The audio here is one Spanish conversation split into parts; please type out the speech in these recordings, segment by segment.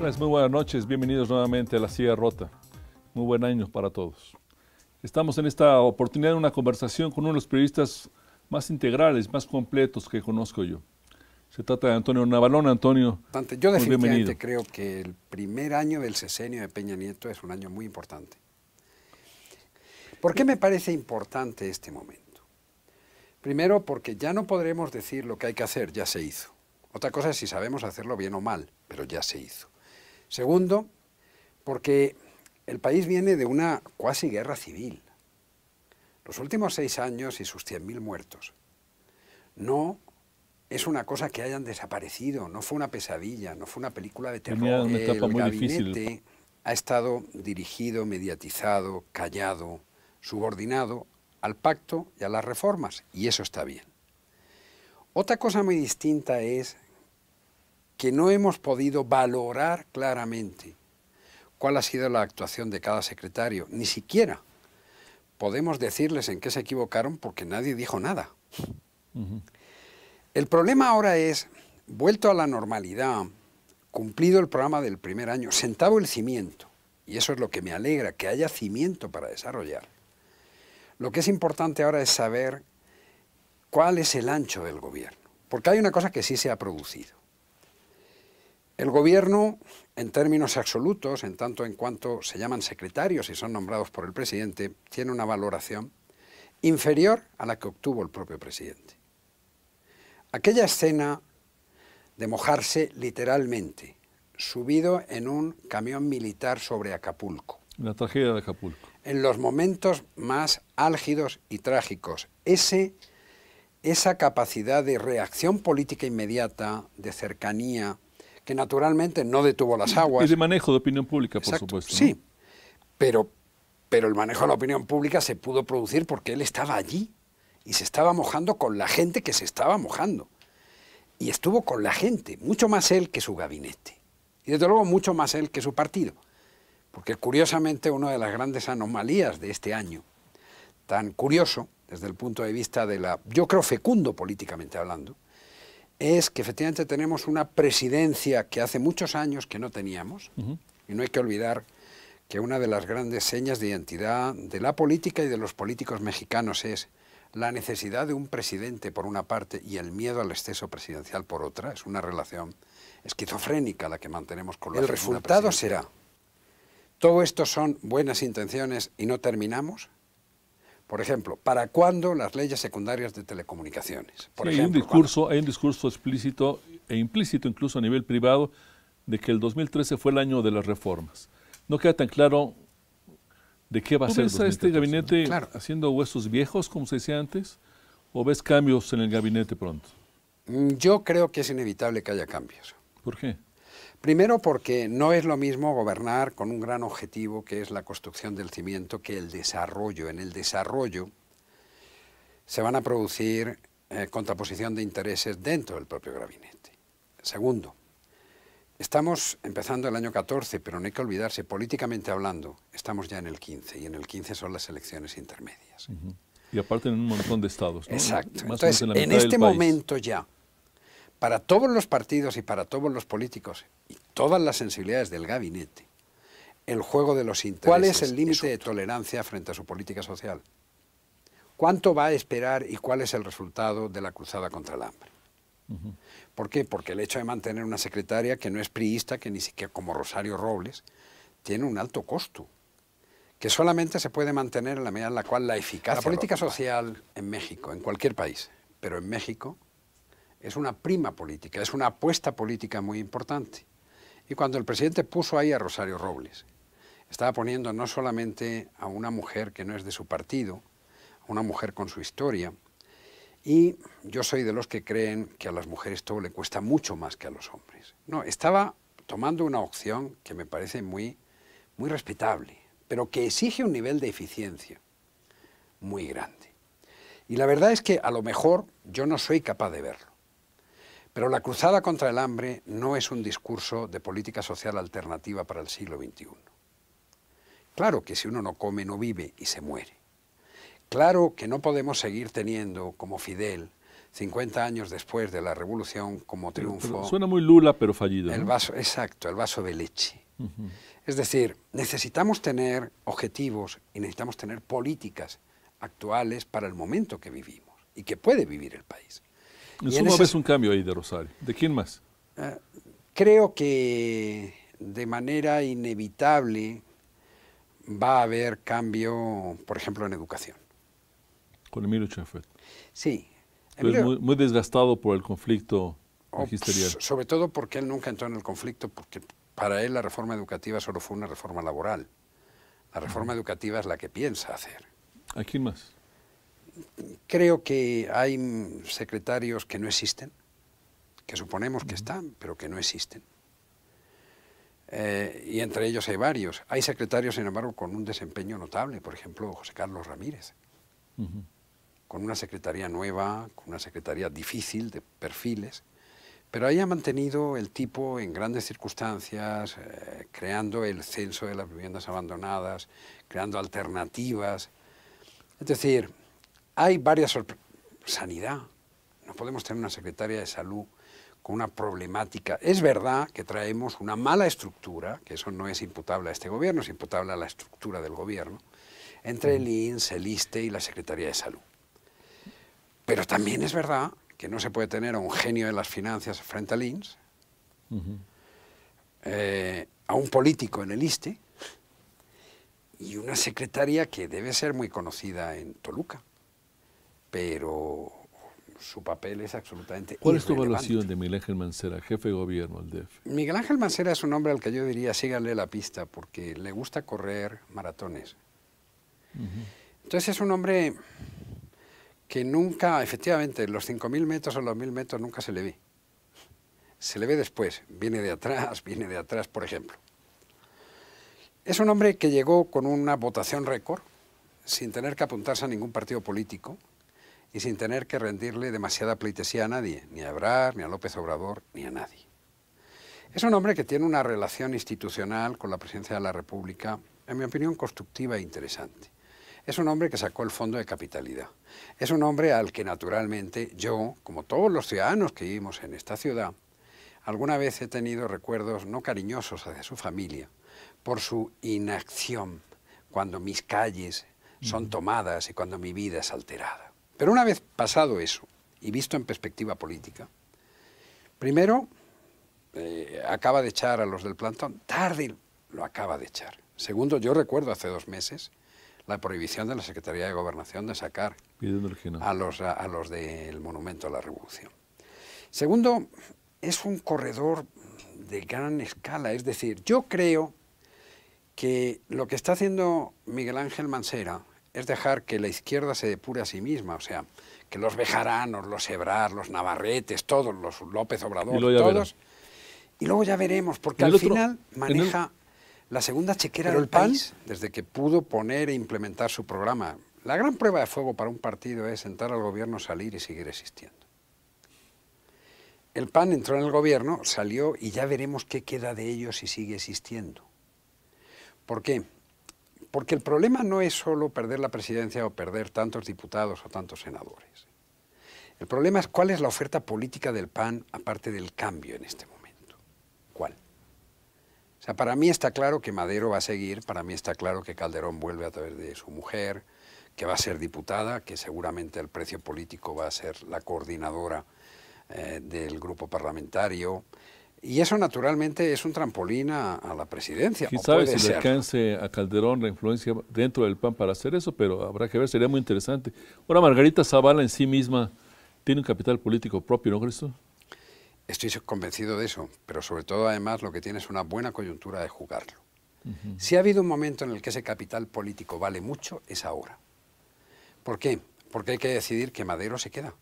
Pues muy buenas noches, bienvenidos nuevamente a La Silla Rota. Muy buen año para todos. Estamos en esta oportunidad de una conversación con uno de los periodistas más integrales, más completos que conozco yo. Se trata de Antonio Navalón. Antonio, yo definitivamente bienvenido. creo que el primer año del sexenio de Peña Nieto es un año muy importante. ¿Por qué me parece importante este momento? Primero, porque ya no podremos decir lo que hay que hacer, ya se hizo. Otra cosa es si sabemos hacerlo bien o mal, pero ya se hizo. Segundo, porque el país viene de una cuasi guerra civil. Los últimos 6 años y sus 100.000 muertos no es una cosa que hayan desaparecido, no fue una pesadilla, no fue una película de terror. Una etapa muy gabinete difícil. Ha estado dirigido, mediatizado, callado, subordinado al pacto y a las reformas, y eso está bien. Otra cosa muy distinta es que no hemos podido valorar claramente cuál ha sido la actuación de cada secretario, ni siquiera podemos decirles en qué se equivocaron porque nadie dijo nada. El problema ahora es, vuelto a la normalidad, cumplido el programa del primer año, sentado el cimiento, y eso es lo que me alegra, que haya cimiento para desarrollar. Lo que es importante ahora es saber cuál es el ancho del gobierno, porque hay una cosa que sí se ha producido. El gobierno, en términos absolutos, en tanto en cuanto se llaman secretarios y son nombrados por el presidente, tiene una valoración inferior a la que obtuvo el propio presidente. Aquella escena de mojarse literalmente, subido en un camión militar sobre Acapulco. La tragedia de Acapulco. En los momentos más álgidos y trágicos, esa capacidad de reacción política inmediata, de cercanía, que naturalmente no detuvo las aguas. Y de manejo de opinión pública, por Exacto, supuesto. sí, ¿no? pero el manejo de la opinión pública se pudo producir porque él estaba allí y se estaba mojando con la gente que se estaba mojando. Y estuvo con la gente, mucho más él que su gabinete. Y desde luego mucho más él que su partido. Porque curiosamente una de las grandes anomalías de este año, tan curioso desde el punto de vista de la, yo creo fecundo políticamente hablando, es que efectivamente tenemos una presidencia que hace muchos años que no teníamos, y no hay que olvidar que una de las grandes señas de identidad de la política y de los políticos mexicanos es la necesidad de un presidente por una parte y el miedo al exceso presidencial por otra. Es una relación esquizofrénica la que mantenemos con la figura presidencial. El resultado será, todo esto son buenas intenciones y no terminamos. Por ejemplo, ¿para cuándo las leyes secundarias de telecomunicaciones? Por ejemplo, hay un discurso explícito e implícito incluso a nivel privado de que el 2013 fue el año de las reformas. No queda tan claro de qué va a ser este gabinete, ¿no? Claro. ¿Haciendo huesos viejos, como se decía antes, o ves cambios en el gabinete pronto? Yo creo que es inevitable que haya cambios. ¿Por qué? Primero porque no es lo mismo gobernar con un gran objetivo que es la construcción del cimiento que el desarrollo. En el desarrollo se van a producir contraposición de intereses dentro del propio gabinete. Segundo, estamos empezando el año 14, pero no hay que olvidarse, políticamente hablando, estamos ya en el 15, y en el 15 son las elecciones intermedias. Y aparte en un montón de estados, ¿no? Exacto. Entonces, en este momento ya, para todos los partidos y para todos los políticos y todas las sensibilidades del gabinete, el juego de los intereses. ¿Cuál es el límite de tolerancia frente a su política social? ¿Cuánto va a esperar y cuál es el resultado de la cruzada contra el hambre? ¿Por qué? Porque el hecho de mantener una secretaria que no es priista, que ni siquiera como Rosario Robles, tiene un alto costo, que solamente se puede mantener en la medida en la cual la eficacia... La política social en México, en cualquier país, pero en México, es una prima política, es una apuesta política muy importante. Y cuando el presidente puso ahí a Rosario Robles, estaba poniendo no solamente a una mujer que no es de su partido, a una mujer con su historia, y yo soy de los que creen que a las mujeres todo le cuesta mucho más que a los hombres. No, estaba tomando una opción que me parece muy respetable, pero que exige un nivel de eficiencia muy grande. Y la verdad es que a lo mejor yo no soy capaz de verlo. Pero la cruzada contra el hambre no es un discurso de política social alternativa para el siglo XXI. Claro que si uno no come, no vive y se muere. Claro que no podemos seguir teniendo, como Fidel, 50 años después de la revolución, como triunfo. Pero suena muy Lula, pero fallido, ¿no? El vaso, exacto, el vaso de leche. Es decir, necesitamos tener objetivos y necesitamos tener políticas actuales para el momento que vivimos y que puede vivir el país. En suma, ves un cambio ahí de Rosario. ¿De quién más? Creo que de manera inevitable va a haber cambio, por ejemplo, en educación. Con Emilio Chafet. Sí. Emilio, muy desgastado por el conflicto magisterial. Sobre todo porque él nunca entró en el conflicto, porque para él la reforma educativa solo fue una reforma laboral. La reforma educativa es la que piensa hacer. ¿A quién más? Creo que hay secretarios que no existen, que suponemos que están, pero que no existen. Y entre ellos hay varios. Hay secretarios, sin embargo, con un desempeño notable, por ejemplo, José Carlos Ramírez. Con una secretaría nueva, con una secretaría difícil de perfiles, pero ahí ha mantenido el tipo en grandes circunstancias, creando el censo de las viviendas abandonadas, creando alternativas. Es decir, hay varias sorpresas. Sanidad. No podemos tener una secretaria de salud con una problemática. Es verdad que traemos una mala estructura, que eso no es imputable a este gobierno, es imputable a la estructura del gobierno, entre el INS, el ISSSTE y la Secretaría de Salud. Pero también es verdad que no se puede tener a un genio de las finanzas frente al INS, a un político en el ISSSTE y una secretaria que debe ser muy conocida en Toluca, pero su papel es absolutamente ¿Cuál irrelevante. es tu evaluación de Miguel Ángel Mancera, jefe de gobierno del DF? Miguel Ángel Mancera es un hombre al que yo diría síganle la pista porque le gusta correr maratones. Entonces es un hombre que nunca, efectivamente, los 5.000 metros o los 1.000 metros nunca se le ve. Se le ve después, viene de atrás, por ejemplo. Es un hombre que llegó con una votación récord, sin tener que apuntarse a ningún partido político y sin tener que rendirle demasiada pleitesía a nadie, ni a Ebrard, ni a López Obrador, ni a nadie. Es un hombre que tiene una relación institucional con la presidencia de la República, en mi opinión, constructiva e interesante. Es un hombre que sacó el fondo de capitalidad. Es un hombre al que naturalmente yo, como todos los ciudadanos que vivimos en esta ciudad, alguna vez he tenido recuerdos no cariñosos hacia su familia por su inacción cuando mis calles son tomadas y cuando mi vida es alterada. Pero una vez pasado eso y visto en perspectiva política, primero acaba de echar a los del plantón, tarde lo acaba de echar. Segundo, yo recuerdo hace 2 meses la prohibición de la Secretaría de Gobernación de sacar a los del Monumento a la Revolución. Segundo, es un corredor de gran escala, es decir, yo creo que lo que está haciendo Miguel Ángel Mancera es dejar que la izquierda se depure a sí misma, o sea, que los Bejaranos, los Ebrard, los Navarretes, todos, los López Obrador, todos, y luego ya veremos, porque al final maneja la segunda chequera del país, desde que pudo poner e implementar su programa. La gran prueba de fuego para un partido es entrar al gobierno, salir y seguir existiendo. El PAN entró en el gobierno, salió y ya veremos qué queda de ellos si sigue existiendo. ¿Por qué? Porque el problema no es solo perder la presidencia o perder tantos diputados o tantos senadores. El problema es cuál es la oferta política del PAN aparte del cambio en este momento. ¿Cuál? O sea, para mí está claro que Madero va a seguir, para mí está claro que Calderón vuelve a través de su mujer, que va a ser diputada, que seguramente el precio político va a ser la coordinadora del grupo parlamentario. Y eso naturalmente es un trampolín a la presidencia. ¿Quién sabe si le alcance a Calderón la influencia dentro del PAN para hacer eso? Pero habrá que ver, sería muy interesante. Ahora, Margarita Zavala en sí misma tiene un capital político propio, ¿no crees tú? Estoy convencido de eso, pero sobre todo además lo que tiene es una buena coyuntura de jugarlo. Si ha habido un momento en el que ese capital político vale mucho, es ahora. ¿Por qué? Porque hay que decidir que Madero se queda.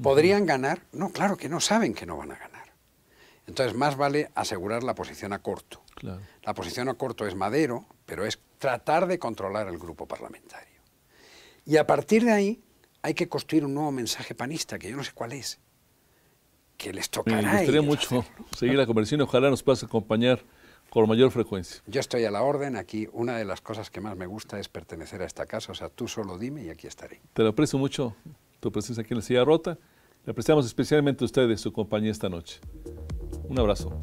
¿Podrían ganar? No, claro que no, saben que no van a ganar. Entonces más vale asegurar la posición a corto. Claro. La posición a corto es Madero, pero es tratar de controlar el grupo parlamentario. Y a partir de ahí hay que construir un nuevo mensaje panista, que yo no sé cuál es, que les tocará. Me gustaría mucho seguir la conversación y ojalá nos puedas acompañar con mayor frecuencia. Yo estoy a la orden aquí. Una de las cosas que más me gusta es pertenecer a esta casa. O sea, tú solo dime y aquí estaré. Te lo aprecio mucho. tu presencia aquí en la Silla Rota. Le apreciamos especialmente a ustedes su compañía esta noche. Un abrazo.